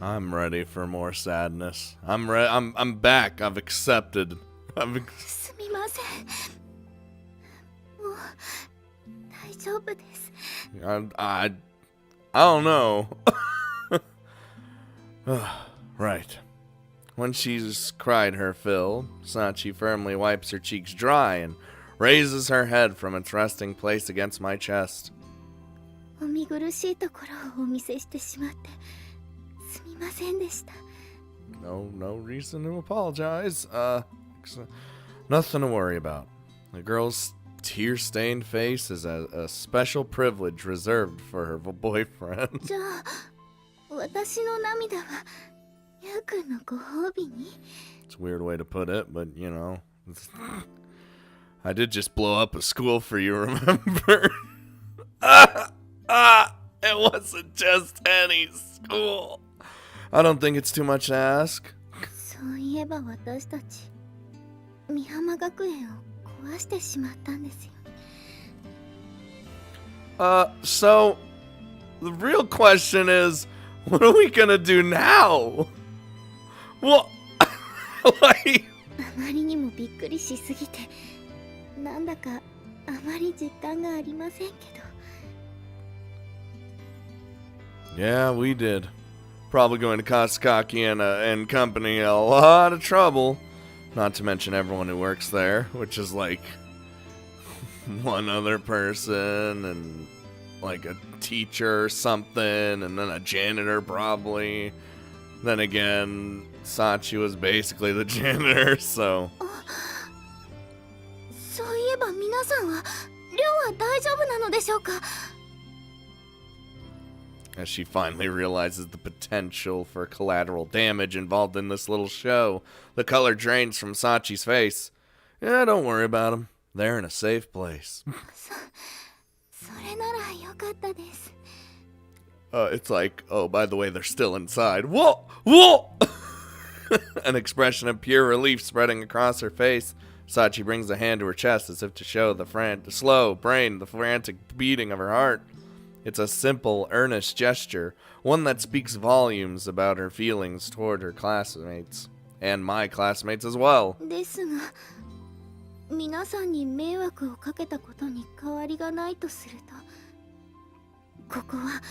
I'm ready for more sadness. I'm back. I've accepted. すみません。もう大丈夫です。I don't know. Right. When she's cried her fill, Sachi firmly wipes her cheeks dry and raises her head from its resting place against my chest. お見苦しいところをお見せしてしまってすみませんでした。 No reason to apologize. Nothing to worry about. The girl's tear-stained face is a special privilege reserved for her boyfriend. じゃあ私の涙はゆうくんのご褒美に。 It's a weird way to put it, but you know. I did just blow up a school for you, remember? It wasn't just any school. I don't think it's too much to ask. そういえば私たち美浜学園を壊してしまったんですよ。 So the real question is, what are we gonna do now? What? Like, あまりにもびっくりしすぎてなんだかあまり実感がありませんけど。 yeah, we did. Probably going to cause Kaki and company a lot of trouble. Not to mention everyone who works there, which is like one other person and like a teacher or something, and then a janitor probably. Then again, Sachi was basically the janitor, so. そういえば皆さんは寮は大丈夫なのでしょうか。 As she finally realizes the potential for collateral damage involved in this little show, the color drains from Sachi's face. Yeah, don't worry about them. They're in a safe place. それならよかったです。 It's like, oh, by the way, they're still inside. Whoa! Whoa! An expression of pure relief spreading across her face. Sachi brings a hand to her chest as if to show the frantic beating of her heart. It's a simple, earnest gesture, one that speaks volumes about her feelings toward her classmates, and my classmates as well. ですが皆さんに迷惑をかけたことに変わりがないとすると、ここは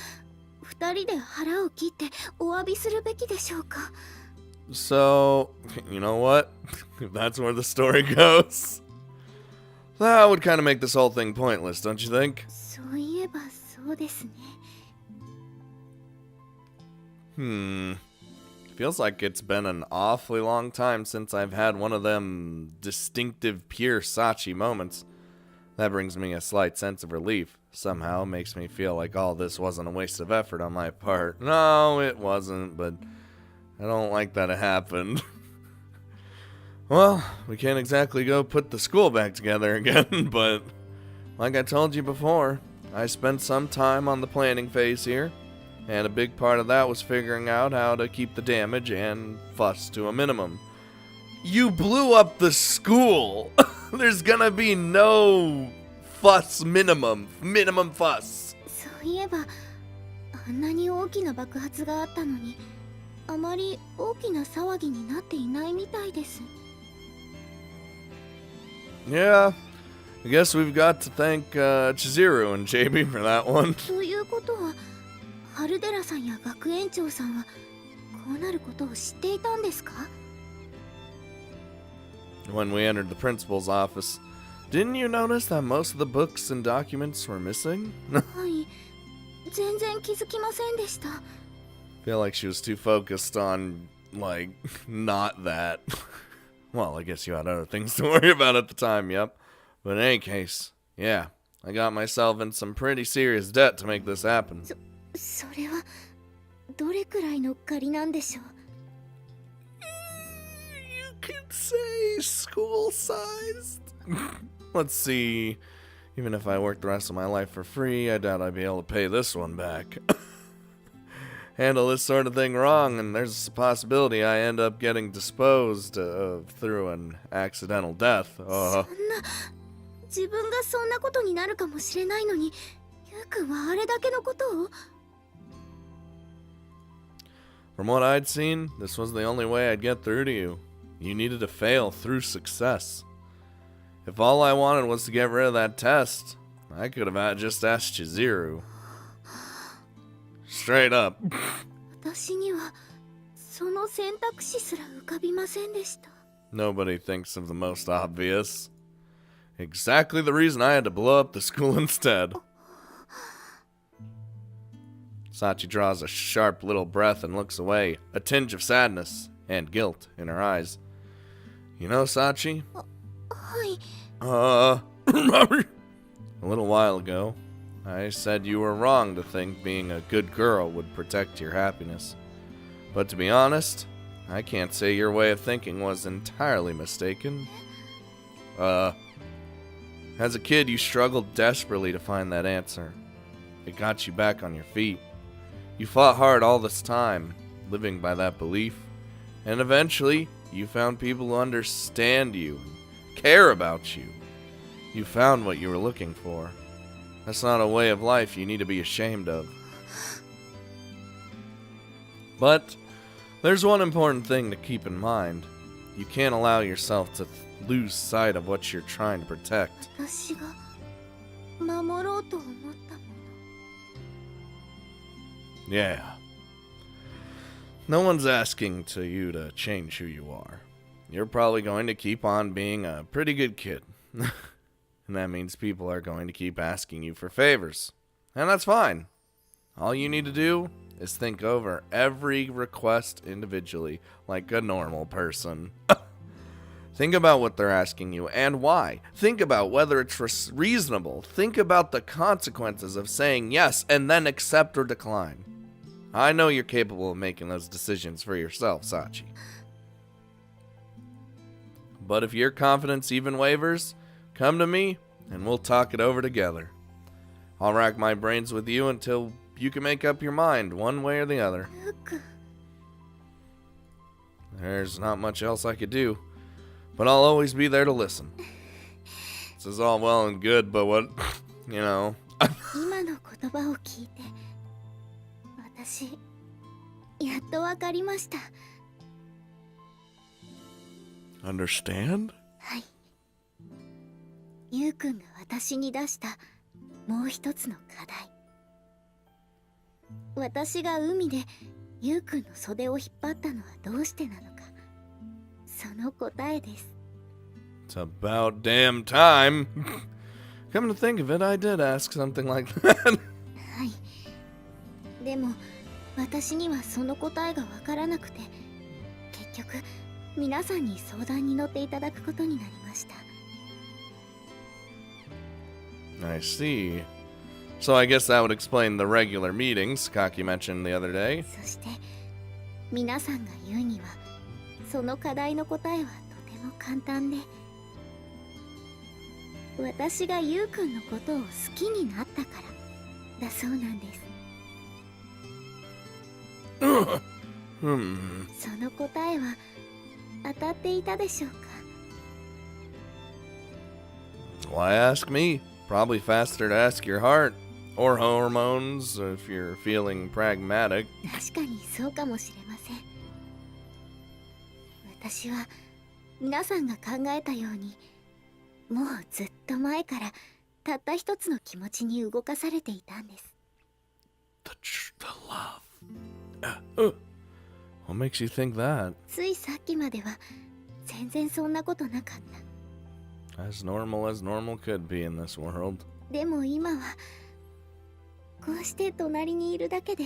二人で腹を切ってお詫びするべきでしょうか。 So, you know what? If that's where the story goes, that would kind of make this whole thing pointless, don't you think? そういえばそうですね。 Feels like it's been an awfully long time since I've had one of them distinctive pure Sachi moments. That brings me a slight sense of relief. Somehow makes me feel like all this wasn't a waste of effort on my part. No, it wasn't, but I don't like that it happened. Well, we can't exactly go put the school back together again, but like I told you before, I spent some time on the planning phase here, and a big part of that was figuring out how to keep the damage and fuss to a minimum. You blew up the school! There's gonna be no fuss minimum fuss. そういえばあんなに大きな爆発があったのにあまり大きな騒ぎになっていないみたいです。 Yeah, I guess we've got to thank Chizuru and JB for that one. ということは春寺さんや学園長さんはこうなることを知っていたんですか？ When we entered the principal's office, didn't you notice that most of the books and documents were missing? はい、全然気づきませんでした。 Feel like she was too focused on, like, not that. Well, I guess you had other things to worry about at the time, yep. But in any case, yeah, I got myself in some pretty serious debt to make this happen. それはどれくらいの借りなんでしょう？ You could say school-sized. Let's see. Even if I worked the rest of my life for free, I doubt I'd be able to pay this one back. Handle this sort of thing wrong, and there's a possibility I end up getting disposed of through an accidental death. そんな自分がそんなことになるかもしれないのにゆうくんはあれだけのことを？ From what I'd seen, this was the only way I'd get through to you. You needed to fail through success. If all I wanted was to get rid of that test, I could have just asked Chizuru. Straight up. 私にはその選択肢すら浮かびませんでした。 Nobody thinks of the most obvious. Exactly the reason I had to blow up the school instead. Sachi draws a sharp little breath and looks away, a tinge of sadness and guilt in her eyes. You know, Sachi? はい。 A little while ago, I said you were wrong to think being a good girl would protect your happiness. But to be honest, I can't say your way of thinking was entirely mistaken. As a kid, you struggled desperately to find that answer. It got you back on your feet. You fought hard all this time, living by that belief. And eventually, you found people who understand you, care about you. You found what you were looking for. That's not a way of life you need to be ashamed of. But there's one important thing to keep in mind. You can't allow yourself to lose sight of what you're trying to protect. 私が守ろうと思ったもの。 Yeah. No one's asking you to change who you are. You're probably going to keep on being a pretty good kid. And that means people are going to keep asking you for favors. And that's fine. All you need to do is think over every request individually, like a normal person. Think about what they're asking you and why. Think about whether it's reasonable. Think about the consequences of saying yes and then accept or decline. I know you're capable of making those decisions for yourself, Sachi. But if your confidence even wavers, come to me and we'll talk it over together. I'll rack my brains with you until you can make up your mind one way or the other. ゆうくん。 There's not much else I could do, but I'll always be there to listen. This is all well and good, but what, you know. 今の言葉を聞いて、私、やっとわかりました。 Understand? はい。ゆうくんが私に出したもう一つの課題。私が海でゆうくんの袖を引っ張ったのはどうしてなのか。その答えです。 It's about damn time. Come to think of it, I did ask something like that. はい。でも、私にはその答えがわからなくて、結局、皆さんに相談に乗っていただくことになりました。 I see. So I guess that would explain the regular meetings Kaki mentioned the other day. そして、皆さんが言うには、その課題の答えはとても簡単で、私がゆうくんのことを好きになったからだそうなんです。 その答えは当たっていたでしょうか。 Why ask me? Probably faster to ask your heart. Or hormones, if you're feeling pragmatic. 確かにそうかもしれません。私は皆さんが考えたように、もうずっと前からたった一つの気持ちに動かされていたんです。 The love. What makes you think that? ついさっきまでは全然そんなことなかった。 As normal could be in this world. でも今はこうして隣にいるだけで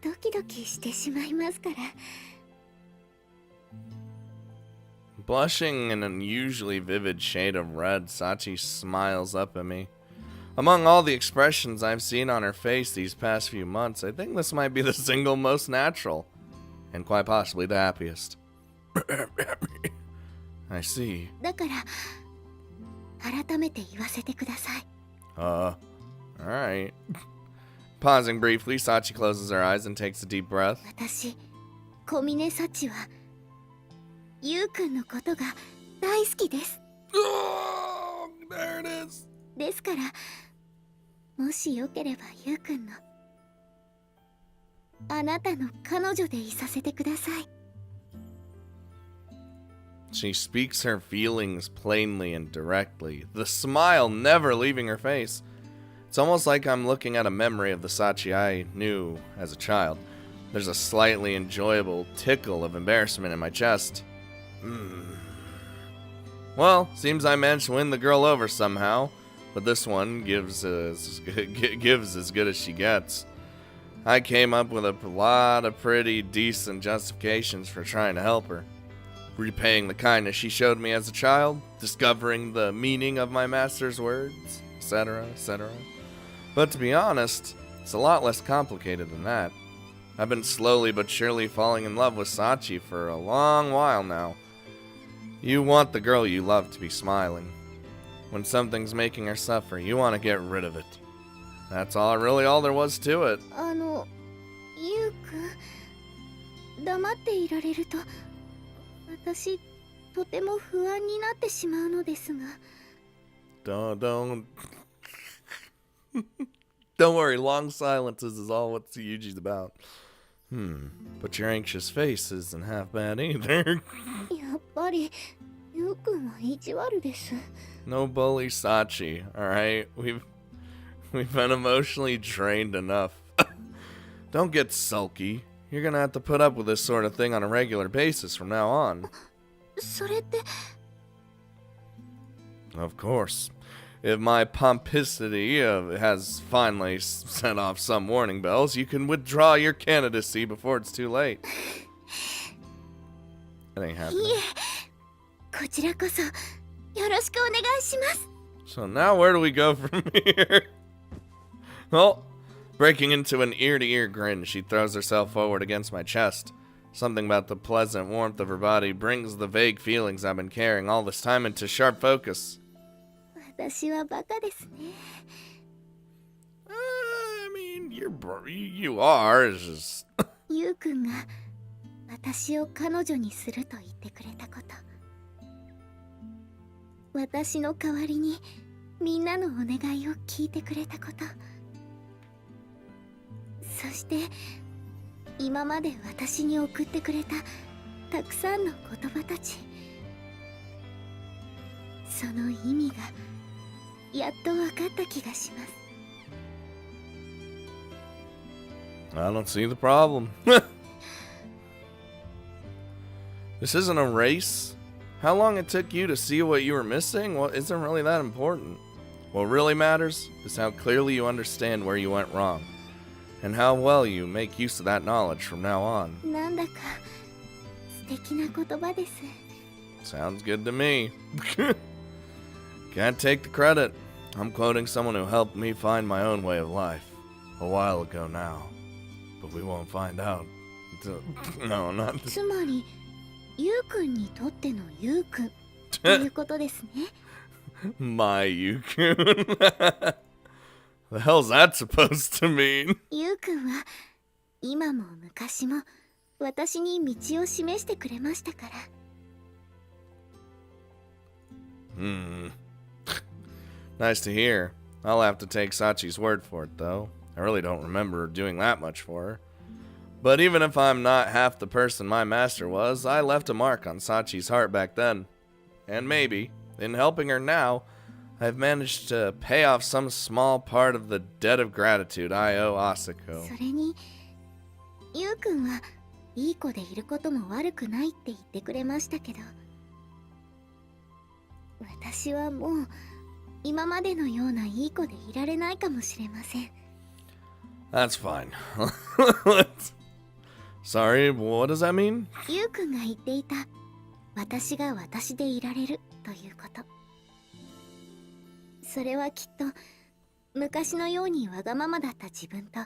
ドキドキしてしまいますから。 Blushing an unusually vivid shade of red, Sachi smiles up at me. Among all the expressions I've seen on her face these past few months, I think this might be the single most natural, and quite possibly the happiest. I see. だから改めて言わせてください。 Alright. Pausing briefly, Sachi closes her eyes and takes a deep breath. 私、小峰幸はゆうくんのことが大好きです。 Oh, there it is. ですから、もしよければゆうくんのあなたの彼女でいさせてください。 She speaks her feelings plainly and directly, the smile never leaving her face. It's almost like I'm looking at a memory of the Sachi I knew as a child. There's a slightly enjoyable tickle of embarrassment in my chest. Well, seems I managed to win the girl over somehow, but this one gives as good as she gets. I came up with a lot of pretty decent justifications for trying to help her. Repaying the kindness she showed me as a child, discovering the meaning of my master's words, etc., etc. But to be honest, it's a lot less complicated than that. I've been slowly but surely falling in love with Sachi for a long while now. You want the girl you love to be smiling. When something's making her suffer, you want to get rid of it. That's really all there was to it. ゆうくん、黙っていられると私とても不安になってしまうのですが。 Don't worry, long silences is all what Yuji's about. But your anxious face isn't half bad either. やっぱりゆうくんは意地悪です。 No bully Sachi, alright? We've been emotionally drained enough. Don't get sulky. You're gonna have to put up with this sort of thing on a regular basis from now on. それって。 Of course. If my pomposity has finally set off some warning bells, you can withdraw your candidacy before it's too late. That ain't い happening. え、こちらこそよろしくお願いします。 So now where do we go from here? Well, breaking into an ear-to-ear grin, she throws herself forward against my chest. Something about the pleasant warmth of her body brings the vague feelings I've been carrying all this time into sharp focus. 私はバカですね。 I mean, you are. It's just... ゆうくんが私を彼女にすると言ってくれたこと、私の代わりにみんなのお願いを聞いてくれたこと、そして今まで私に送ってくれたたくさんの言葉たち、その意味がやっと分かった気がします。 I don't see the problem. This isn't a race. How long it took you to see what you were missing? Well, isn't really that important. What really matters is how clearly you understand where you went wrong, and how well you make use of that knowledge from now on. なんだか素敵な言葉です。 Sounds good to me. Can't take the credit. I'm quoting someone who helped me find my own way of life a while ago now. But we won't find out until... No, not... つまりゆうくんにとってのゆうくんということですね。 My Yukun. The hell's that supposed to mean? ゆうくんは今も昔も私に道を示してくれましたから。 Nice to hear. I'll have to take Sachi's word for it, though. I really don't remember doing that much for her. But even if I'm not half the person my master was, I left a mark on Sachi's heart back then. And maybe, in helping her now, I've managed to pay off some small part of the debt of gratitude I owe Asako. それにゆうくんはいい子でいることも悪くないって言ってくれましたけど、私はもう今までのようないい子でいられないかもしれません。 That's fine. Sorry, what does that mean? ゆうくんが言っていた私が私でいられるということ、それはきっと昔のようにわがままだった自分と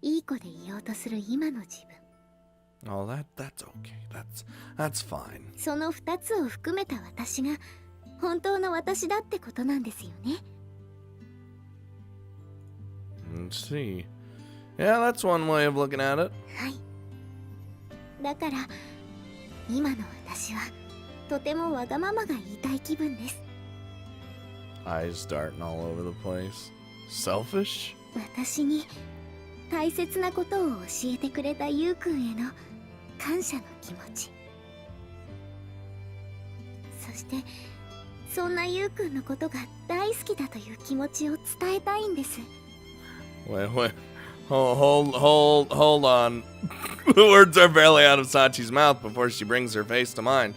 いい子でいようとする今の自分、 Oh, that's okay. That's fine. その2つを含めた私が本当の私だってことなんですよね。 Let's see. Yeah, that's one way of looking at it. はい。だから今の私はとてもわがままが言いたい気分です。 Eyes darting all over the place. Selfish? 私に大切なことを教えてくれたゆうくんへの感謝の気持ち、そしてそんなゆうくんのことが大好きだという気持ちを伝えたいんです。 Wait. Hold on. The words are barely out of Sachi's mouth before she brings her face to mine.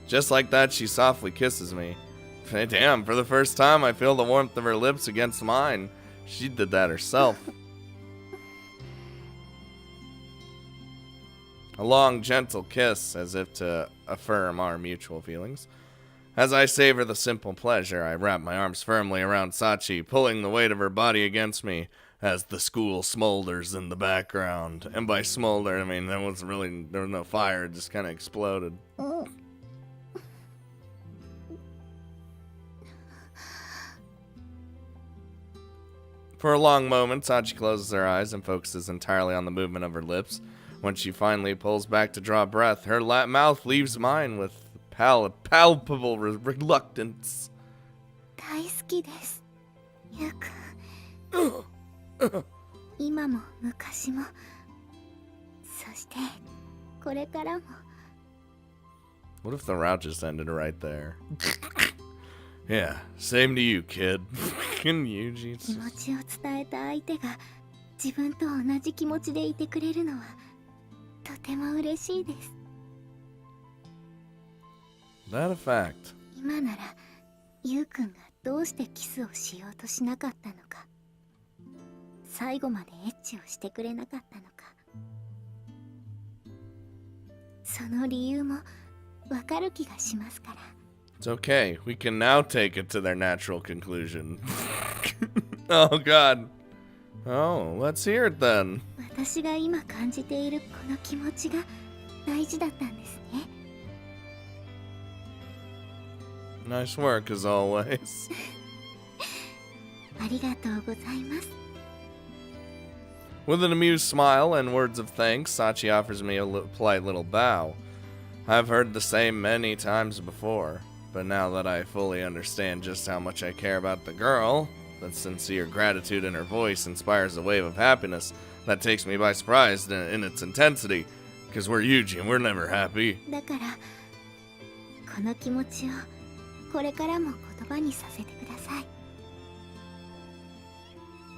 Just like that, she softly kisses me. Damn, for the first time, I feel the warmth of her lips against mine. She did that herself. A long, gentle kiss, as if to affirm our mutual feelings. As I savor the simple pleasure, I wrap my arms firmly around Sachi, pulling the weight of her body against me as the school smolders in the background. And by smolder, I mean there was no fire, it just kind of exploded. For a long moment, Sachi closes her eyes and focuses entirely on the movement of her lips. When she finally pulls back to draw breath, her mouth leaves mine with palpable reluctance. 大好きです、ゆうくん。今も昔も、そしてこれからも。 What if the route just ended right there? Yeah, same to you, kid. Can you, 気持ちを伝えた相手が自分と同じ気持ちでいてくれるのはとても嬉しいです。 That a fact? 今ならゆうくんがどうしてキスをしようとしなかったのか、最後までエッチをしてくれなかったのか、その理由もわかる気がしますから。 It's okay. We can now take it to their natural conclusion. Oh, God. Oh, let's hear it then. 私が今感じているこの気持ちが大事だったんですね。 Nice work, as always. ありがとうございます。 With an amused smile and words of thanks, Sachi offers me a polite little bow. I've heard the same many times before, but now that I fully understand just how much I care about the girl, the sincere gratitude in her voice inspires a wave of happiness that takes me by surprise in its intensity, because we're Yuji and we're never happy. だからこの気持ちをこれからも言葉にさせてください。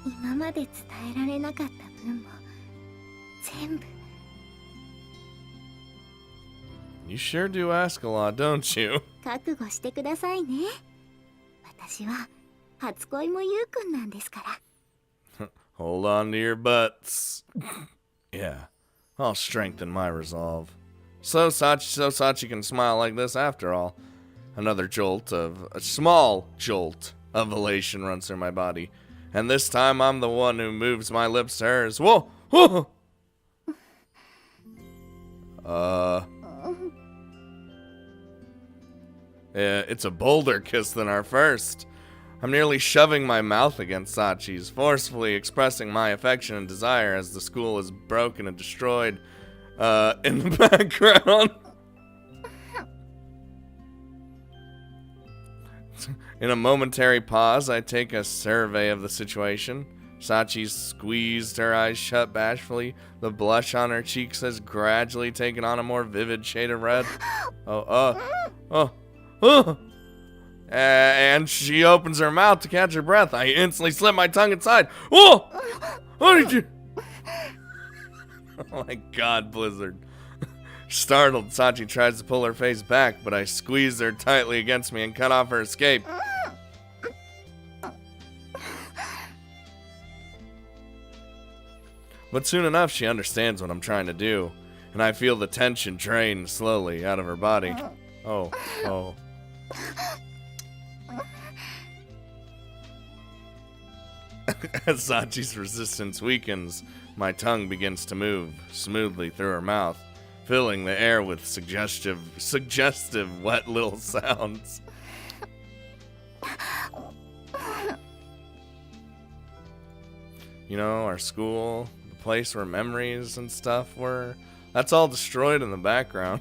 今まで伝えられなかった分も全部。 You sure do ask a lot, don't you? 覚悟してくださいね。私は初恋もゆうくんなんですから。 Hold on to your butts. Yeah, I'll strengthen my resolve. So Sachi can smile like this after all. A small jolt of elation runs through my body. And this time I'm the one who moves my lips to hers. Whoa! Whoa! Yeah, it's a bolder kiss than our first. I'm nearly shoving my mouth against Sachi's, forcefully expressing my affection and desire as the school is broken and destroyed in the background. In a momentary pause, I take a survey of the situation. Sachi's squeezed her eyes shut bashfully. The blush on her cheeks has gradually taken on a more vivid shade of red. And she opens her mouth to catch her breath. I instantly slip my tongue inside. Whoa! What did you... Oh my God, Blizzard. Startled, Sachi tries to pull her face back, but I squeeze her tightly against me and cut off her escape. But soon enough, she understands what I'm trying to do, and I feel the tension drain slowly out of her body. Oh. As Sachi's resistance weakens, my tongue begins to move smoothly through her mouth, filling the air with suggestive wet little sounds. You know, our school, the place where memories and stuff were, that's all destroyed in the background.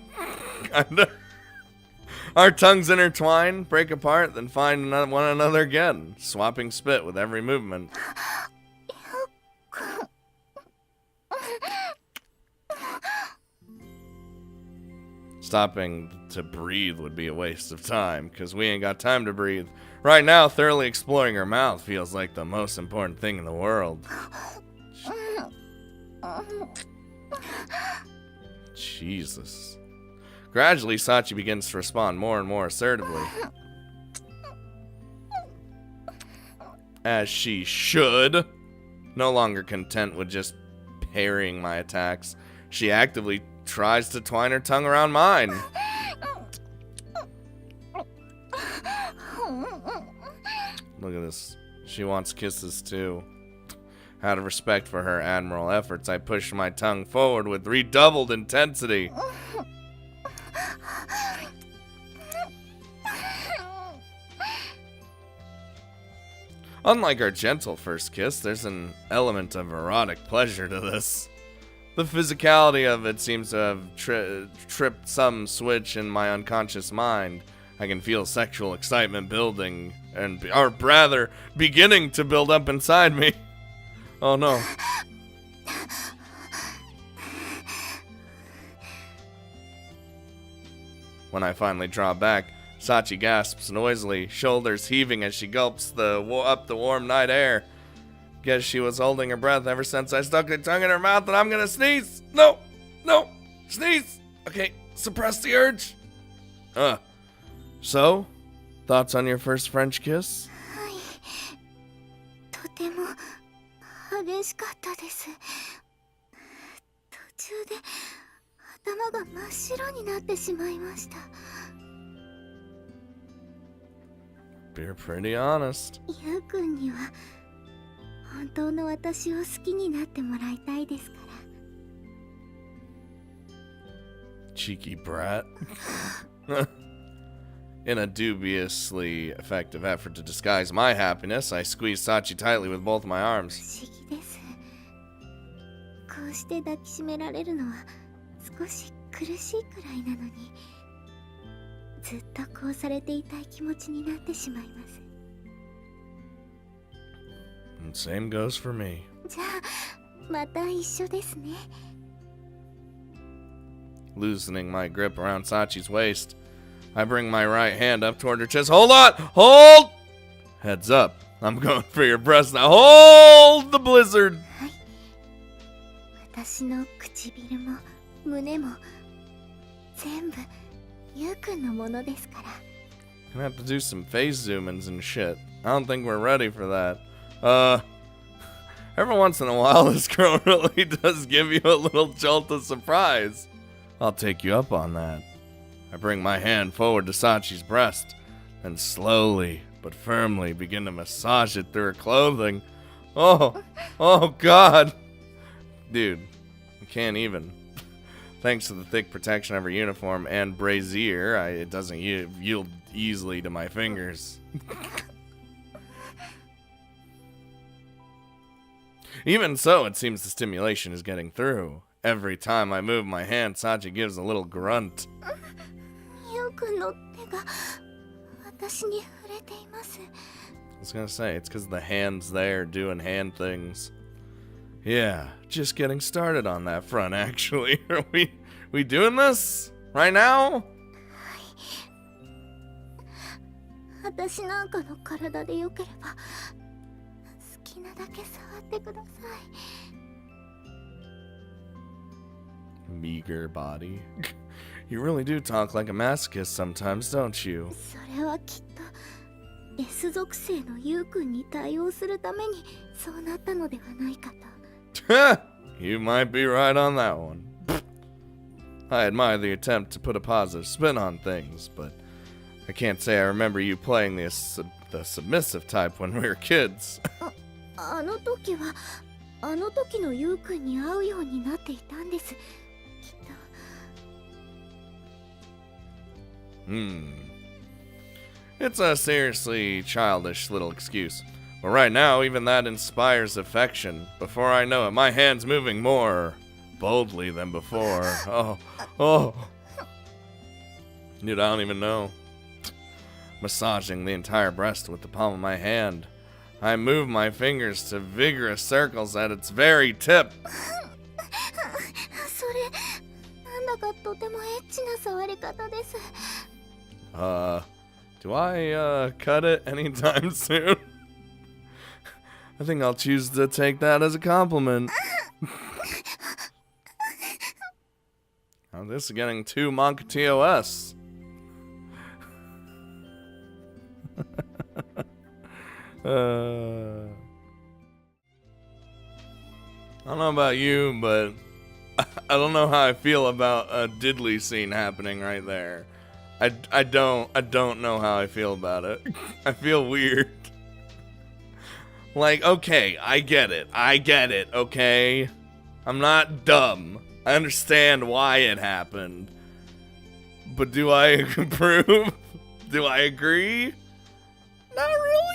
Our tongues intertwine, break apart, then find one another again, swapping spit with every movement. Stopping to breathe would be a waste of time, because we ain't got time to breathe. Right now, thoroughly exploring her mouth feels like the most important thing in the world. Jesus. Gradually, Sachi begins to respond more and more assertively. As she should. No longer content with just parrying my attacks, she actively tries to twine her tongue around mine. Look at this. She wants kisses too. Out of respect for her admirable efforts, I push my tongue forward with redoubled intensity. Unlike our gentle first kiss, there's an element of erotic pleasure to this. The physicality of it seems to have tripped some switch in my unconscious mind. I can feel sexual excitement building, or rather, beginning to build up inside me. Oh no. When I finally draw back, Sachi gasps noisily, shoulders heaving as she gulps up the warm night air. Guess she was holding her breath ever since I stuck her tongue in her mouth and I'm gonna sneeze. No, sneeze. Okay, suppress the urge. So, thoughts on your first French kiss? とても激しかったです。途中で頭が真っ白になってしまいました。You're pretty honest. ゆうくんには本当の私を好きになってもらいたいですから。 Cheeky brat. In a dubiously effective effort to disguise my happiness, I squeeze Sachi tightly with both my arms. 不思議です。こうして抱きしめられるのは少し苦しいくらいなのに、ずっとこうされていたい気持ちになってしまいます。 And same goes for me. じゃあまた一緒ですね。 Loosening my grip around Sachi's waist, I bring my right hand up toward her chest. Hold on! Hold! Heads up. I'm going for your breast now. Hold the blizzard! はい。私の唇も胸も全部ゆうくんのものですから。 Gonna have to do some face zoom-ins and shit. I don't think we're ready for that. Every once in a while, this girl really does give you a little jolt of surprise. I'll take you up on that. I bring my hand forward to Sachi's breast, and slowly but firmly begin to massage it through her clothing. Oh God. Dude, I can't even. Thanks to the thick protection of her uniform and brassiere, it doesn't yield easily to my fingers. Even so, it seems the stimulation is getting through. Every time I move my hand, Sachi gives a little grunt. ゆうくんの手が私に触れています。 I was gonna say, it's because the hand's there doing hand things. Yeah, just getting started on that front, actually. Are we doing this? Right now? 私なんかの体でよければ好きなだけ触ってください。 Meager body. You really do talk like a masochist sometimes, don't you? それはきっと S 属性のゆうくんに対応するためにそうなったのではないかと。 You might be right on that one. I admire the attempt to put a positive spin on things, but I can't say I remember you playing the submissive type when we were kids. あの時はあの時のゆうくんに会うようになっていたんです。きっと。It's a seriously childish little excuse. But right now, even that inspires affection. Before I know it, my hand's moving more boldly than before. Oh. Dude, I don't even know. massaging the entire breast with the palm of my hand. I move my fingers to vigorous circles at its very tip. それなんだかとてもエッチな触り方です。 Do I, cut it anytime soon? I think I'll choose to take that as a compliment. Oh, this is getting too Monk TOS. I don't know about you, but I don't know how I feel about a diddly scene happening right there. I don't know how I feel about it. I feel weird. Like, okay, I get it, okay? I'm not dumb. I understand why it happened. But do I approve? Do I agree? Not really.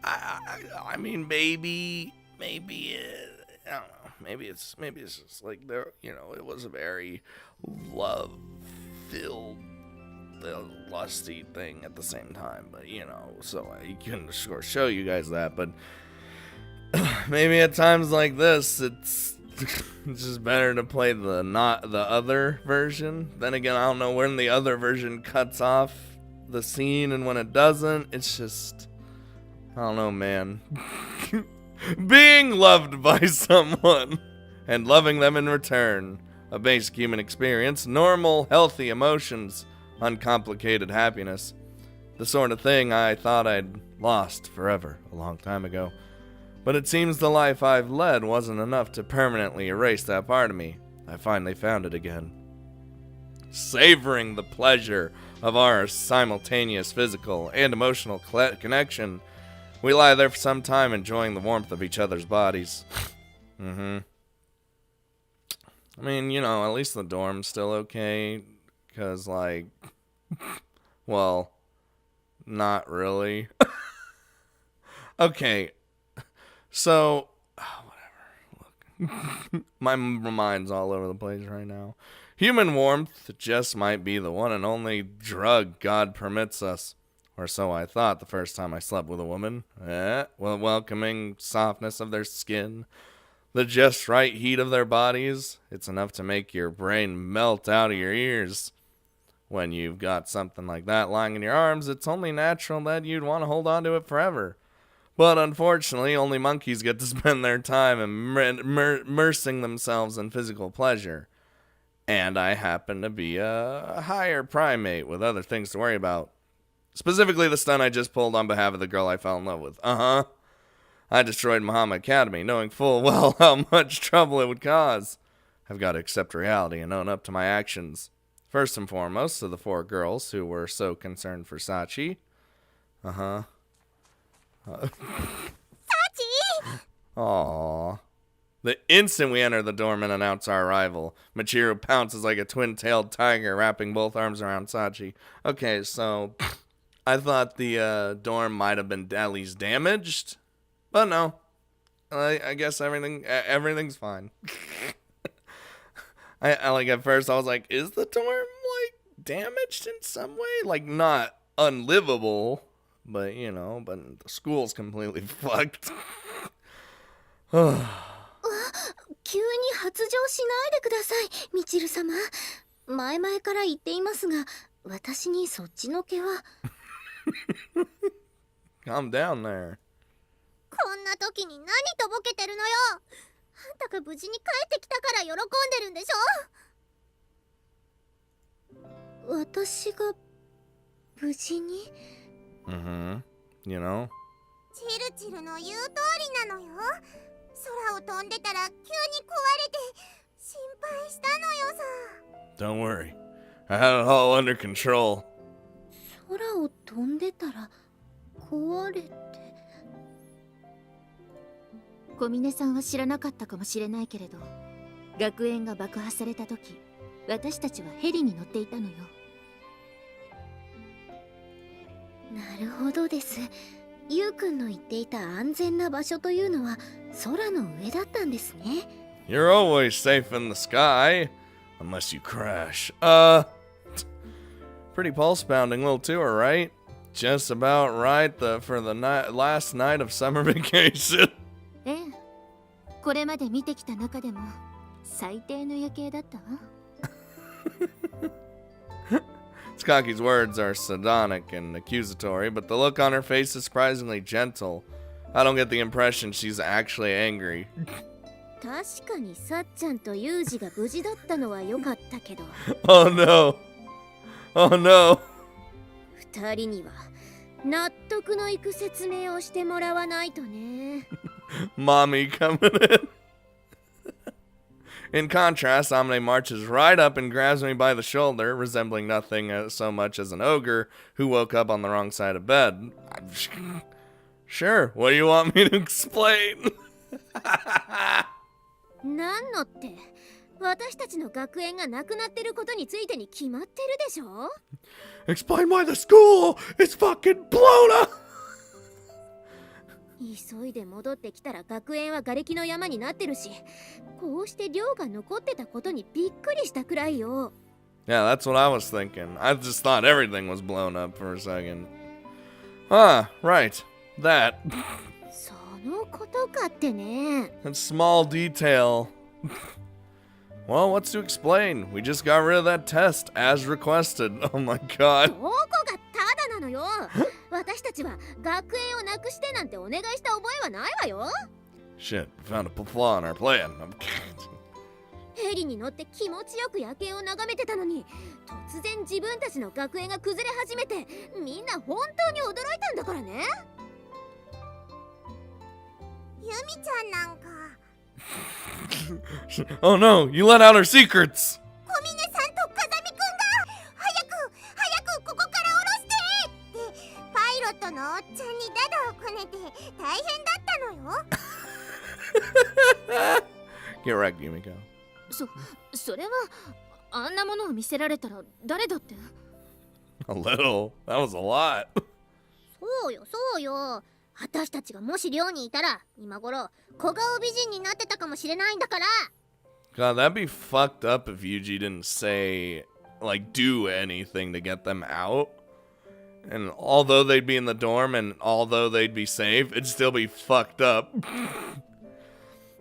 I mean, maybe I don't know. Maybe it's just like there, it was a very love-filled, lusty thing at the same time. But so I couldn't show you guys that. But maybe at times like this, it's just better to play the other version. Then again, I don't know when the other version cuts off the scene and when it doesn't. It's just, I don't know, man. Being loved by someone and loving them in return. A basic human experience, normal, healthy emotions, uncomplicated happiness. The sort of thing I thought I'd lost forever a long time ago. But it seems the life I've led wasn't enough to permanently erase that part of me. I finally found it again. Savoring the pleasure of our simultaneous physical and emotional connection, we lie there for some time enjoying the warmth of each other's bodies. I mean, at least the dorm's still okay. Because, well, not really. Okay. So, whatever. Look. My mind's all over the place right now. Human warmth just might be the one and only drug God permits us. Or so I thought the first time I slept with a woman. Welcoming softness of their skin. The just right heat of their bodies. It's enough to make your brain melt out of your ears. When you've got something like that lying in your arms, it's only natural that you'd want to hold on to it forever. But unfortunately, only monkeys get to spend their time immersing themselves in physical pleasure. And I happen to be a higher primate with other things to worry about. Specifically the stunt I just pulled on behalf of the girl I fell in love with. I destroyed Muhammad Academy, knowing full well how much trouble it would cause. I've got to accept reality and own up to my actions. First and foremost, to the 4 girls who were so concerned for Sachi. Sachi! Aww. The instant we enter the dorm and announce our arrival, Michiru pounces like a twin-tailed tiger, wrapping both arms around Sachi. Okay, so I thought the dorm might have been at least damaged, but no. I guess everything's fine. I at first I was like, is the dorm damaged in some way? Not unlivable, but but the school's completely fucked. 急に発情しないでください、ミチル様。前々から言っていますが、私にそっちのけは。Calm down there. こんな時に何とぼけてるのよ。あんたが無事に帰ってきたから喜んでるんでしょ。私が無事に？チルチルの言う通りなのよ。空を飛んでたら急に壊れて心配したのよさ。Don't worry. I had it all under control. 空を飛んでたら壊れて。小峰さんは知らなかったかもしれないけれど、学園が爆破された時、私たちはヘリに乗っていたのよ。なるほどです。ゆうくんの言っていた安全な場所というのは空の上だったんですね。You're always safe in the sky, unless you crash. Pretty pulse-pounding little tour, right? Just about right for the last night of summer vacation. ええ、これまで見てきた中でも最低の夜景だったわ。Tsukaki's words are sardonic and accusatory, but the look on her face is surprisingly gentle. I don't get the impression she's actually angry. 確かにさっちゃんとユージが無事だったのは良かったけど。Oh no! Oh no! 二人には納得のいく説明をしてもらわないとね。Mommy coming in. In contrast, Amine marches right up and grabs me by the shoulder, resembling nothing so much as an ogre who woke up on the wrong side of bed. Sure, what do you want me to explain? なんのって、私たちの学園がなくなってることについてに決まってるでしょ? Explain why the school is fucking blown up! 急いで戻ってきたら学園は瓦礫の山になってるし、こうして寮が残ってたことにびっくりしたくらいよ。Yeah, that's what I was thinking. I just thought everything was blown up for a second. Ah, right. That. そのことかってね。That small detail. Well, what's to explain? We just got rid of that test as requested. Oh my god. どこがただなのよ。私たちは学園をなくしてなんてお願いした覚えはないわよ。Shit, we found a flaw in our plan. ヘリに乗って気持ちよく夜景を眺めてたのに、突然自分たちの学園が崩れ始めて、みんな本当に驚いたんだからね。ユミちゃんなんか。Oh no, you let out our secrets! 小峰さんと風見くんが早くここから降ろしてってパイロットのおっちゃんにダダをこねて大変だったのよ。Get wrecked, Yumiko. それはあんなものを見せられたら誰だって。 A little. That was a lot. そうよ。私たちがもし寮にいたら今頃小顔美人になってたかもしれないんだから。 God, that'd be fucked up if Yuji didn't say, like, do anything to get them out. And although they'd be in the dorm and although they'd be safe, it'd still be fucked up.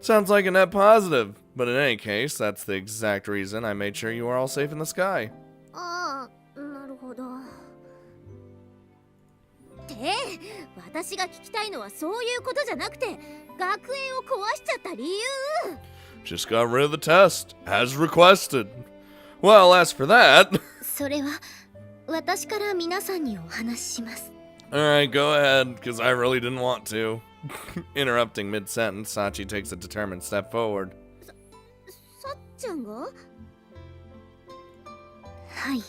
Sounds like a net positive. But in any case, that's the exact reason I made sure you were all safe in the sky. ああ、なるほど。私が聞きたいのはそういうことじゃなくて、学園を壊しちゃった理由。 Just got rid of the test, as requested. Well, as for that... それは私から皆さんにお話しします。 Alright, go ahead, because I really didn't want to. Interrupting mid-sentence, Sachi takes a determined step forward. さっちゃんが？はい。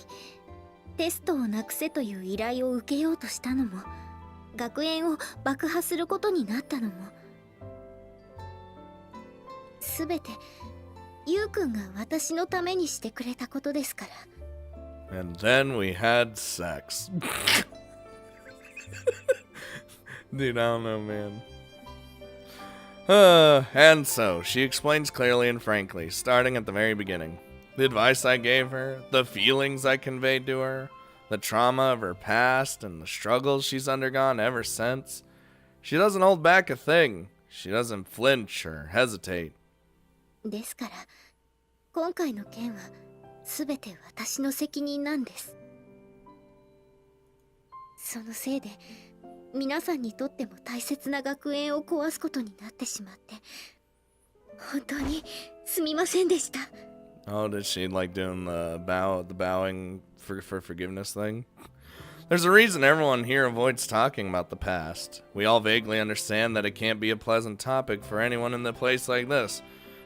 テストをなくせという依頼を受けようとしたのも、学園を爆破することになったのも、すべてゆうくんが私のためにしてくれたことですから。 And then we had sex. Dude, I don't know, man. And so, she explains clearly and frankly, starting at the very beginning. The advice I gave her, the feelings I conveyed to her, the trauma of her past, and the struggles she's undergone ever since. She doesn't hold back a thing. She doesn't flinch or hesitate. ですから、今回の件はすべて私の責任なんです。そのせいで、皆さんにとっても大切な学園を壊すことになってしまって、本当にすみませんでした。 Oh, did she like doing the bowing for forgiveness thing? There's a reason everyone here avoids talking about the past. We all vaguely understand that it can't be a pleasant topic for anyone in a place like this.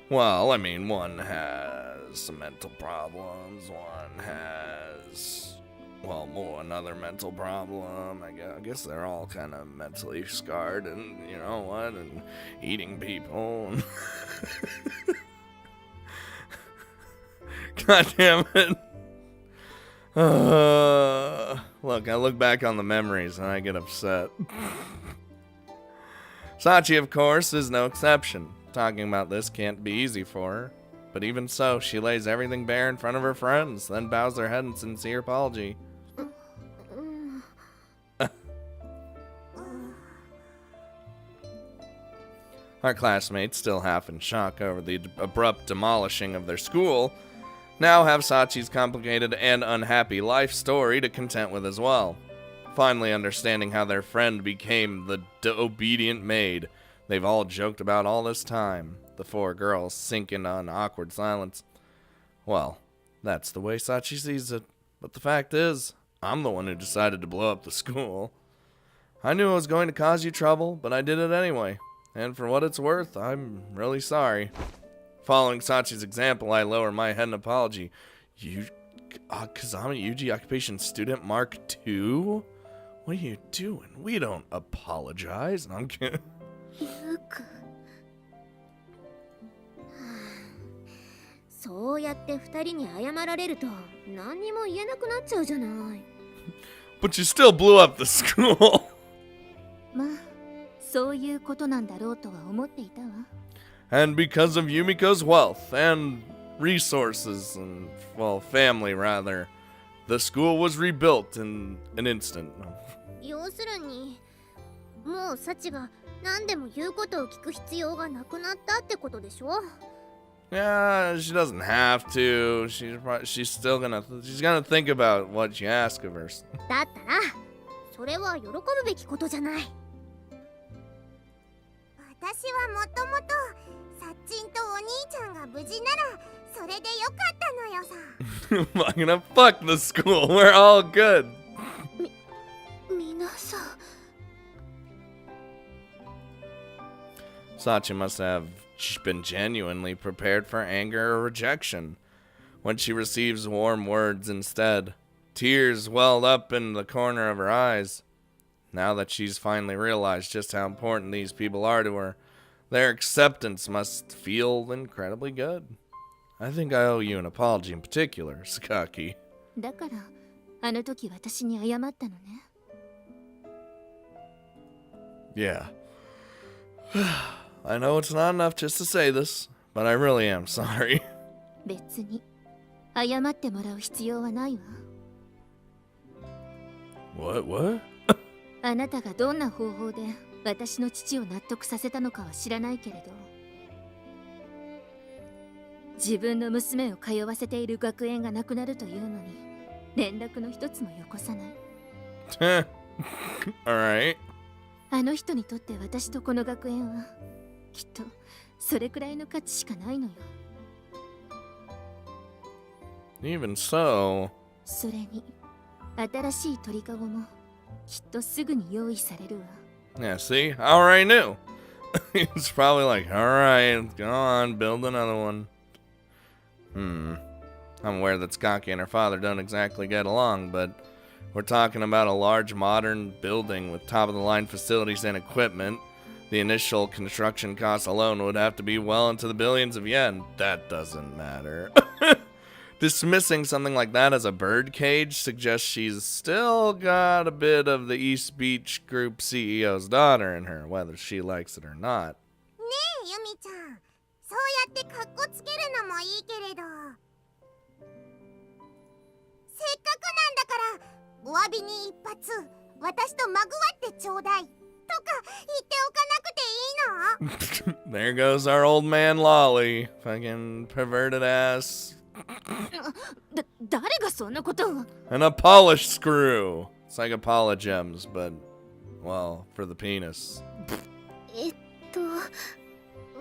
Well, I mean, one has some mental problems, one has, well, another mental problem. I guess they're all kind of mentally scarred and, you know what, and eating people. God damn it. Look, I look back on the memories and I get upset. Sachi, of course, is no exception. Talking about this can't be easy for her. But even so, she lays everything bare in front of her friends, then bows her head in sincere apology. Our classmates, still half in shock over the abrupt demolishing of their school, now have Sachi's complicated and unhappy life story to contend with as well. Finally understanding how their friend became the obedient maid they've all joked about all this time, the four girls sink into an awkward silence. Well, that's the way Sachi sees it, but the fact is, I'm the one who decided to blow up the school. I knew it was going to cause you trouble, but I did it anyway. And for what it's worth, I'm really sorry. Following Sachi's example, I lower my head in apology. Kazama Yuji, occupation student Mark II? What are you doing? We don't apologize. I'm kidding. Yuka. そうやって二人に謝られると何にも言えなくなっちゃうじゃない。But you still blew up the school. まあ、そういうことなんだろうとは思っていたわ。And because of Yumiko's wealth and resources and, well, family rather, the school was rebuilt in an instant. 要するに、もうサチが何でも言うことを聞く必要がなくなったってことでしょ? Yeah, she doesn't have to. She's gonna think about what you ask of her. だったら、それは喜ぶべきことじゃない。私はもともとサッチンとお兄ちゃんが無事ならそれでよかったのよさ。I'm gonna fuck the school. We're all good. 皆さん。Sachi must have been genuinely prepared for anger or rejection. When she receives warm words instead, tears welled up in the corner of her eyes. Now that she's finally realized just how important these people are to her, their acceptance must feel incredibly good. I think I owe you an apology in particular, Sakaki. だから、あの時私に謝ったのね。Yeah. I know it's not enough just to say this, but I really am sorry. 別に謝ってもらう必要はないわ。What? あなたがどんな方法で私の父を納得させたのかは知らないけれど、自分の娘を通わせている学園がなくなるというのに連絡の一つもよこさない。Alright. あの人にとって私とこの学園はきっとそれくらいの価値しかないのよ。Even so. それに新しい鳥かごもきっとすぐに用意されるわ。Yeah, see? I already knew. He's probably like, alright, go on, build another one. I'm aware that Sakaki and her father don't exactly get along, but we're talking about a large modern building with top-of-the-line facilities and equipment. The initial construction cost alone would have to be well into the billions of yen. That doesn't matter. Dismissing something like that as a birdcage suggests she's still got a bit of the East Beach Group CEO's daughter in her, whether she likes it or not. ねえ、ユミちゃん。そうやってカッコつけるのもいいけれど。せっかくなんだから、お詫びに一発、私とまぐわってちょうだい。とか言っておかなくていいの? There goes our old man Lolly. Fucking perverted ass. 誰がそんなことを? And a polish screw. It's like Apollo gems, but, well, for the penis.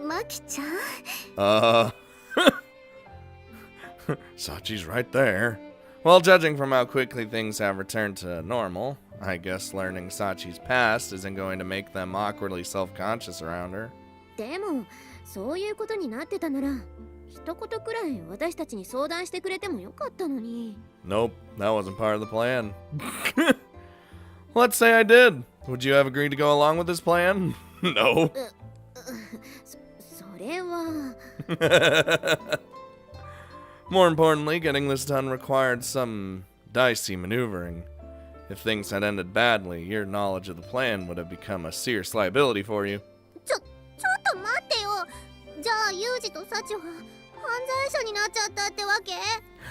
マキちゃん? Sachi's right there. Well, judging from how quickly things have returned to normal, I guess learning Sachi's past isn't going to make them awkwardly self-conscious around her. でも、そういうことになってたなら、一言くらい私たちに相談してくれてもよかったのに。Nope, that wasn't part of the plan. Let's say I did. Would you have agreed to go along with this plan? No. それは... More importantly, getting this done required some dicey maneuvering. If things had ended badly, your knowledge of the plan would have become a serious liability for you. ちょっと待ってよ。じゃあ、ユージとサチは犯罪者になっちゃったってわけ?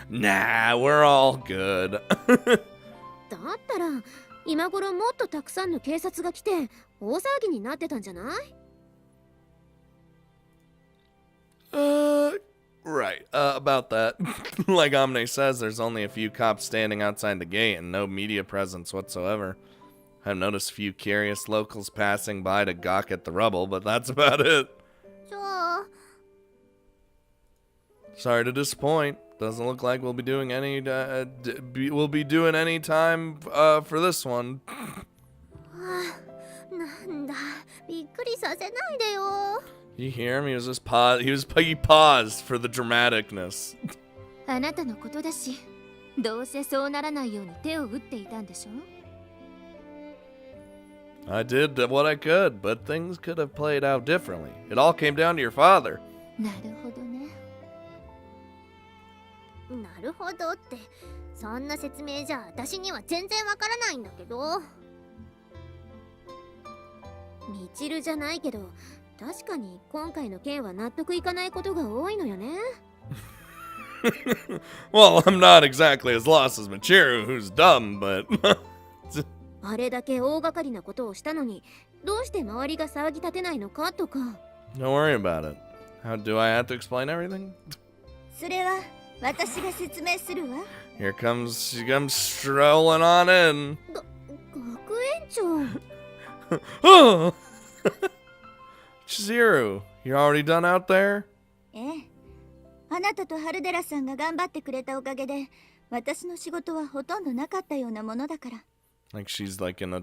Nah, we're all good. だったら、今頃もっとたくさんの警察が来て大騒ぎになってたんじゃない? about that. Like Omne says, there's only a few cops standing outside the gate and no media presence whatsoever. I've noticed a few curious locals passing by to gawk at the rubble, but that's about it. じゃあ Sorry to disappoint. Doesn't look like we'll be doing any time for this one. なんだ、びっくりさせないでよ。 You hear him? He paused for the dramaticness. あなたのことだし、どうせそうならないように手を打っていたんでしょ？ I did what I could, but things could have played out differently. It all came down to your father. なるほどね。なるほどって、そんな説明じゃ私には全然わからないんだけど。みちるじゃないけど、確かに今回の件は納得いかないことが多いのよね。Well, I'm not exactly as lost as Michiru, who's dumb, but あれだけ大掛かりなことをしたのに、どうして周りが騒ぎ立てないのかとか。don't worry about it. How do I have to explain everything? それは私が説明するわ。She comes strolling on in. 学園長。Oh! Chizuru, you already done out there? ええ。あなたとハルデラさんが頑張ってくれたおかげで、私の仕事はほとんどなかったようなものだから。Like she's like in the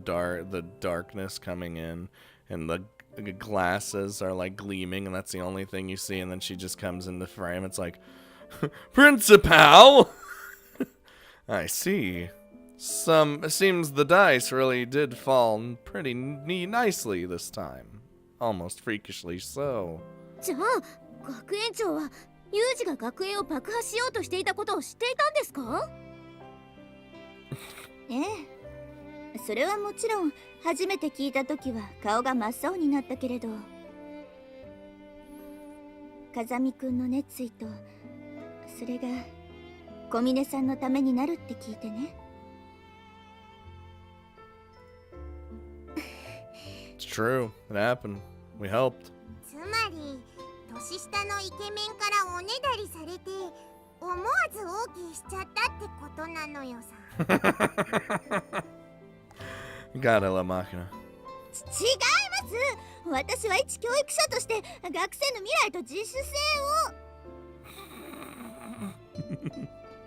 darkness coming in, and the glasses are like gleaming, and that's the only thing you see. And then she just comes into frame. It's like, Principal. I see. It seems the dice really did fall pretty nicely this time, almost freakishly so. じゃあ、学園長はユージが学園を爆破しようとしていたことを知っていたんですか？ええ。それはもちろん初めて聞いた時は顔が真っ青になったけれど、風見くんの熱意とそれが小峰さんのためになるって聞いてね。It's true. It happened. We helped. つまり、年下のイケメンからおねだりされて、思わず OK しちゃったってことなのよさ。Got it, La Machina. 違います。私は一教育者として学生の未来と自主性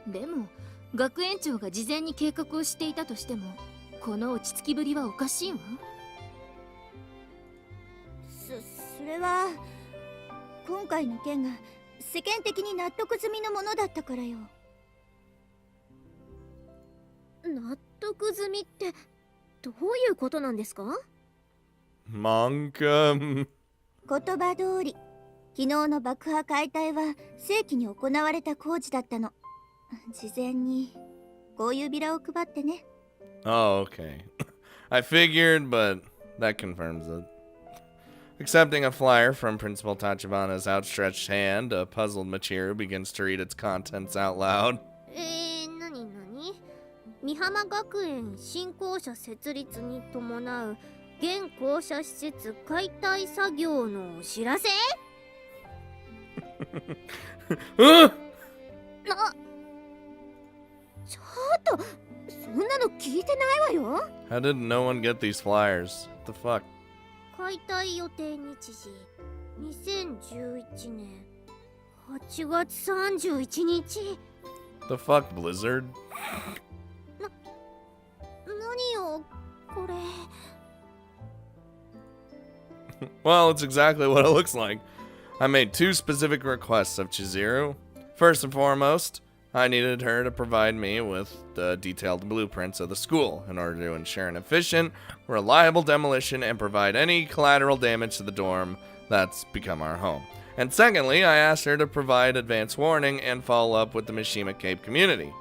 を。でも学園長が事前に計画をしていたとしても、この落ち着きぶりはおかしいわ。それは今回の件が世間的に納得済みのものだったからよ。納得済みってどういうことなんですか？Monka. 言葉通り、昨日の爆破解体は正規に行われた工事だったの。事前にこういうビラを配ってね。Oh, okay. I figured, but that confirms it. Accepting a flyer from Principal Tachibana's outstretched hand, a puzzled Michiru begins to read its contents out loud. なに美浜学園新校舎設立に伴う現校舎施設解体作業のお知らせ？ちょっと、そんなの聞いてないわよ。 How did no one get these flyers? What the fuck? 解体予定日時2011年8月31日。 The fuck, Blizzard? 何よこれ。 Well, it's exactly what it looks like. I made two specific requests of Chizuru. First and foremost, I needed her to provide me with the detailed blueprints of the school in order to ensure an efficient, reliable demolition and provide any collateral damage to the dorm that's become our home. And secondly, I asked her to provide advance warning and follow up with the Mishima Cape community.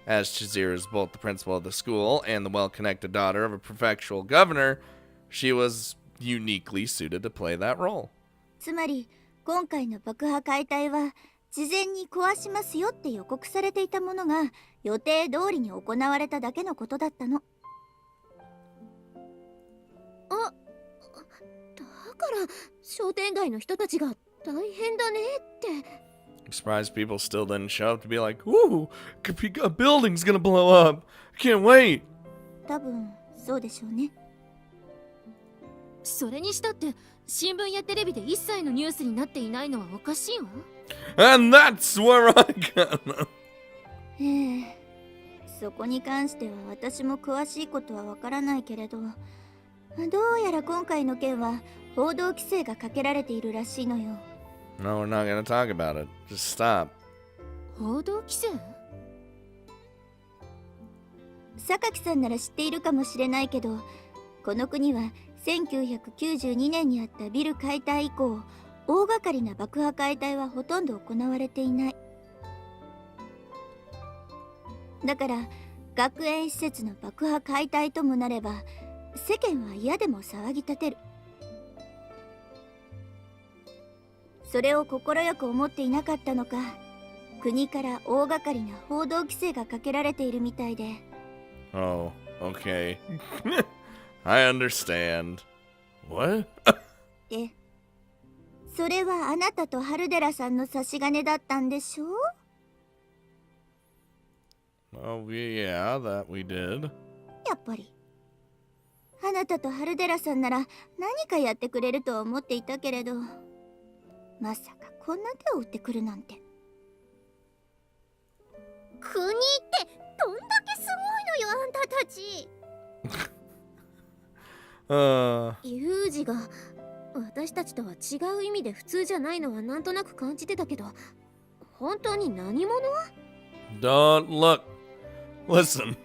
As Chizuru is both the principal of the school and the well-connected daughter of a prefectural governor, she was uniquely suited to play that role. つまり今回の爆破解体は事前に壊しますよって予告されていたものが予定通りに行われただけのことだったの。だから商店街の人たちが大変だねって。Surprised people still didn't show up to be like, ooh, a building's gonna blow up. I can't wait. 多分そうでしょうね。それにしたって新聞やテレビで一切のニュースになっていないのはおかしいわ。 And that's where I got. ええ、そこに関しては私も詳しいことはわからないけれど、どうやら今回の件は報道規制がかけられているらしいのよ。No, we're not gonna talk about it. Just stop. 報道規制？榊さんなら知っているかもしれないけど、この国は1992年にあったビル解体以降、大掛かりな爆破解体はほとんど行われていない。だから学園施設の爆破解体ともなれば、世間は嫌でも騒ぎ立てる。それを快く思っていなかったのか、国から大掛かりな報道規制がかけられているみたいで。Oh, okay. I understand. What? え、それはあなたとハルデラさんの差し金だったんでしょう？ Oh, yeah, that we did. やっぱり。あなたとハルデラさんなら何かやってくれると思っていたけれど、まさかこんな手を打ってくるなんて。国ってどんだけすごいのよ、あんたたち。ユージが私たちとは違う意味で普通じゃないのはなんとなく感じてたけど、本当に何者？ Don't look. Listen,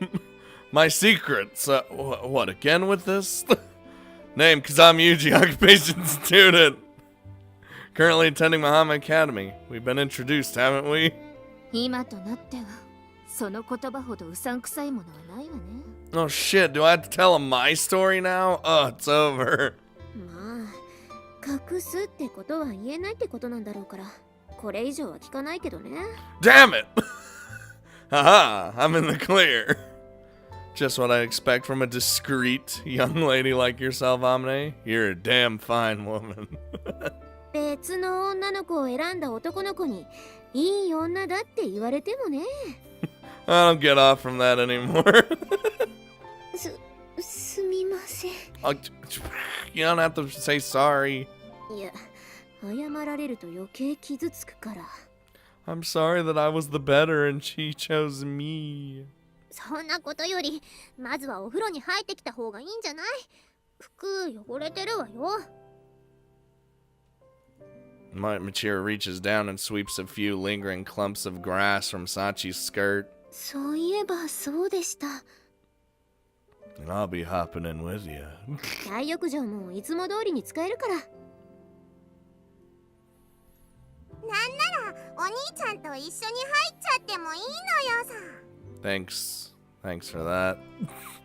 my secrets. What, again with this? Name, Kazam Yuji, occupation student. Currently attending Muhammad Academy. We've been introduced, haven't we? 今となってはその言葉ほどうさんくさいものはないわね。Oh shit, do I have to tell him my story now? Oh, it's over. まあ隠すってことは言えないってことなんだろうから、これ以上は聞かないけどね。Damn it! Haha, I'm in the clear. Just what I expect from a discreet young lady like yourself, Amne. You're a damn fine woman. 別の女の子を選んだ男の子にいい女だって言われてもね。I don't get off from that anymore. すみません。You don't have to say sorry. いや、謝られると余計傷つくから。I'm sorry that I was the better and she chose me. そんなことより、まずはお風呂に入ってきた方がいいんじゃない？服汚れてるわよ。Machiro reaches down and sweeps a few lingering clumps of grass from Sachi's skirt. そういえばそうでした。And I'll be hopping in with you. 大浴場もいつも通りに使えるから。なんならお兄ちゃんと一緒に入っちゃってもいいのよさ。Thanks for that.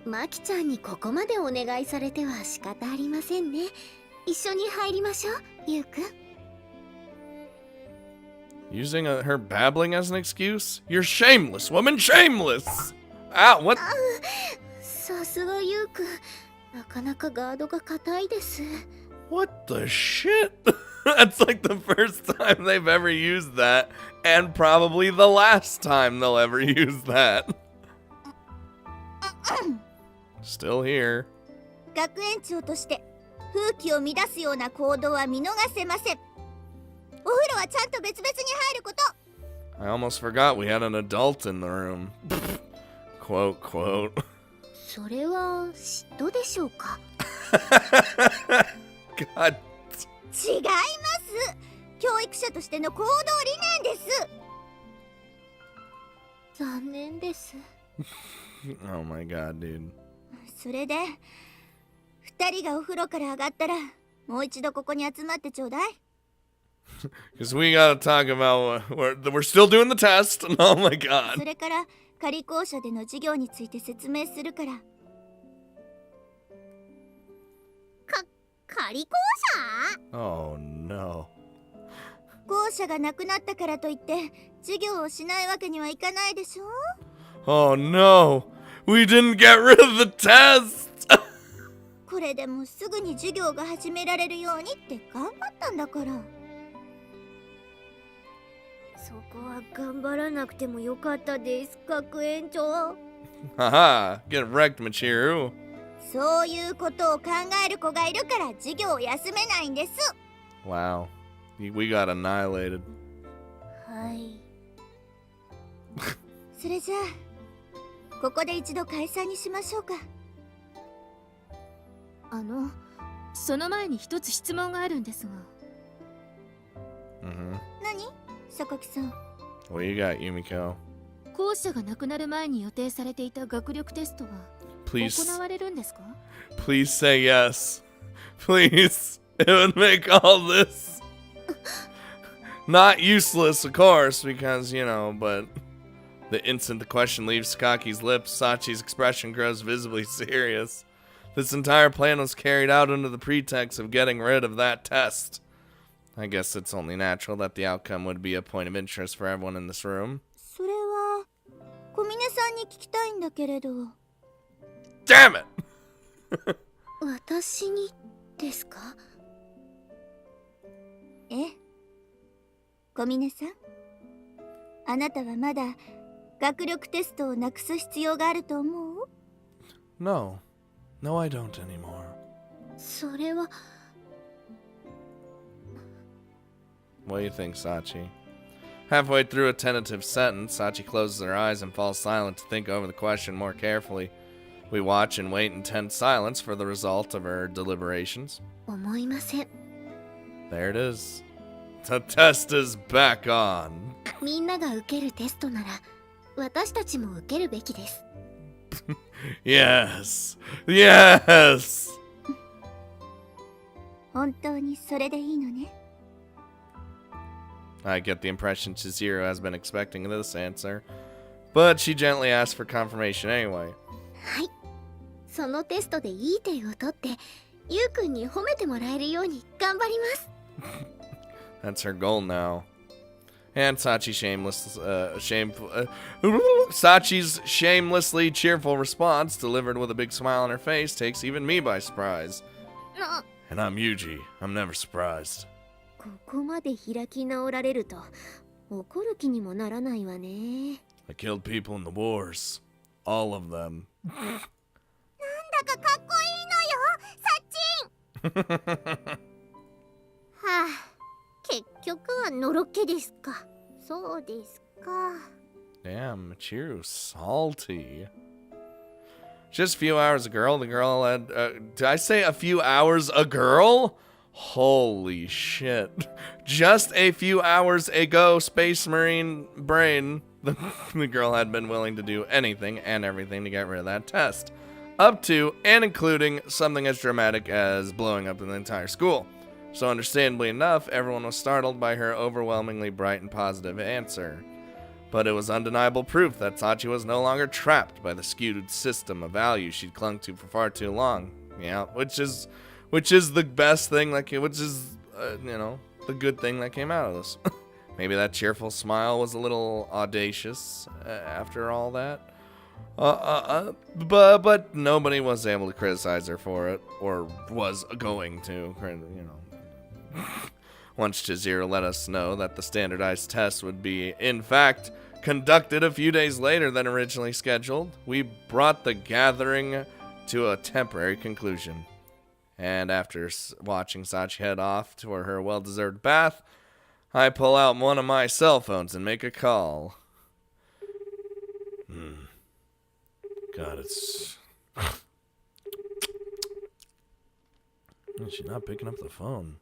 マキちゃんにここまでお願いされては仕方ありませんね。一緒に入りましょう、ユウくん。Using her babbling as an excuse? You're shameless, woman, shameless! Ow, what? さすがユウくん、なかなかガードが硬いです。What the shit? That's like the first time they've ever used that, and probably the last time they'll ever use that. Still here. 学園長として風紀を乱すような行動は見逃せません。お風呂はちゃんと別々に入ること。 I almost forgot we had an adult in the room. Quote, quote. それは嫉妬でしょうか？ God. 違います。教育者としての行動理念です。残念です。Oh my god, dude. それで2人がお風呂から上がったらもう一度ここに集まってちょうだい。Because we gotta talk about we're still doing the test. Oh my god. それから仮校舎での授業について説明するから。仮校舎？ Oh no. 校舎がなくなったからといって授業をしないわけにはいかないでしょ。 Oh no. We didn't get rid of the test. これでもすぐに授業が始められるようにって頑張ったんだから。そこは頑張らなくてもよかったです、学園長。Haha, get wrecked, Michiru. そういうことを考える子がいるから授業を休めないんです。 Wow. We got annihilated. はい。それじゃあここで一度解散にしましょうか。その前に一つ質問があるんですが。何？榊さん。 What you got, Yumiko? 校舎がなくなる前に予定されていた学力テストは Please, 行われるんですか？ please say yes. Please. It would make all this not useless, of course, because, you know, but the instant the question leaves Sakaki's lips, Sachi's expression grows visibly serious. This entire plan was carried out under the pretext of getting rid of that test. I guess it's only natural that the outcome would be a point of interest for everyone in this room. それは小峰さんに聞きたいんだけれど。 Damn it! 私にですか？ええ。小峰さん、あなたはまだ学力テストをなくす必要があると思う？ No. No, I don't anymore. それは。 What do you think, Sachi? Halfway through a tentative sentence, Sachi closes her eyes and falls silent to think over the question more carefully. We watch and wait in tense silence for the result of her deliberations. 思いません。 There it is. The test is back on. みんなが受けるテストなら私たちも受けるべきです。 Yes. Yes. 本当にそれでいいのね。 I get the impression Chizuru has been expecting this answer, but she gently asks for confirmation anyway. はい。そのテストでいい点を取ってゆうくんに褒めてもらえるように頑張ります。 That's her goal now. And Sachi's shamelessly cheerful response, delivered with a big smile on her face, takes even me by surprise. And I'm Yuji. I'm never surprised. ここまで開き直られると怒る気にもならないわね。 I killed people in the wars. All of them. なんだかかっこいいのよ、サッチン。はあ、結局はのろけですか。そうですか。 Damn, Michiru, salty. Just a few hours ago, the girl had... did I say a few hours a girl? Holy shit. Just a few hours ago, Space Marine Brain, the girl had been willing to do anything and everything to get rid of that test. Up to and including something as dramatic as blowing up the entire school. So understandably enough, everyone was startled by her overwhelmingly bright and positive answer. But it was undeniable proof that Sachi was no longer trapped by the skewed system of values she'd clung to for far too long. Yeah, which is the best thing, the good thing that came out of this. Maybe that cheerful smile was a little audacious after all that. But nobody was able to criticize her for it, or was going to, Once Chizuru let us know that the standardized test would be, in fact, conducted a few days later than originally scheduled, we brought the gathering to a temporary conclusion. And after watching Sachi head off to her well-deserved bath, I pull out one of my cell phones and make a call. God, it's... She's not picking up the phone.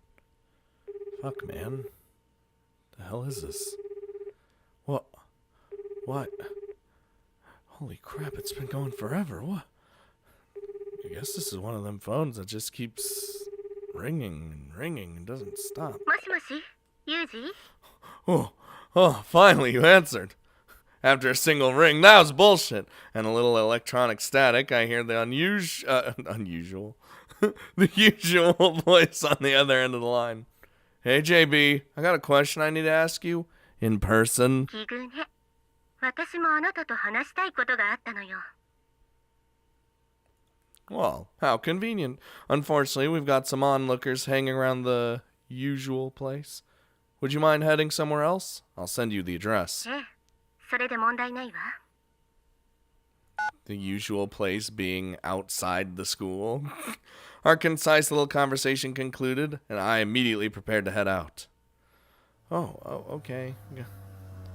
Fuck, man. The hell is this? What? What? Holy crap, it's been going forever. What? I guess this is one of them phones that just keeps ringing and ringing and doesn't stop. もしもし、ユージ？ Oh, finally you answered. After a single ring, that was bullshit, and a little electronic static, I hear the unusual the usual voice on the other end of the line. Hey, JB, I got a question I need to ask you. In person. 奇遇ね。私もあなたと話したいことがあったのよ。 Well, how convenient. Unfortunately, we've got some onlookers hanging around the usual place. Would you mind heading somewhere else? I'll send you the address. ええ、それで問題ないわ。 The usual place being outside the school. Our concise little conversation concluded, and I immediately prepared to head out. Oh, okay.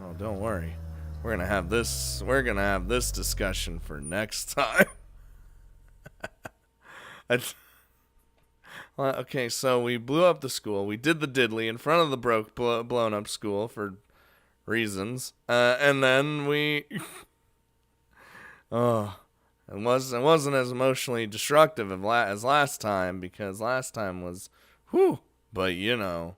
Oh, don't worry. We're gonna have this discussion for next time. Well, okay, so we blew up the school. We did the diddly in front of the blown up school for reasons. And then we... oh, it wasn't as emotionally destructive as last time, because last time was... whew. But, you know...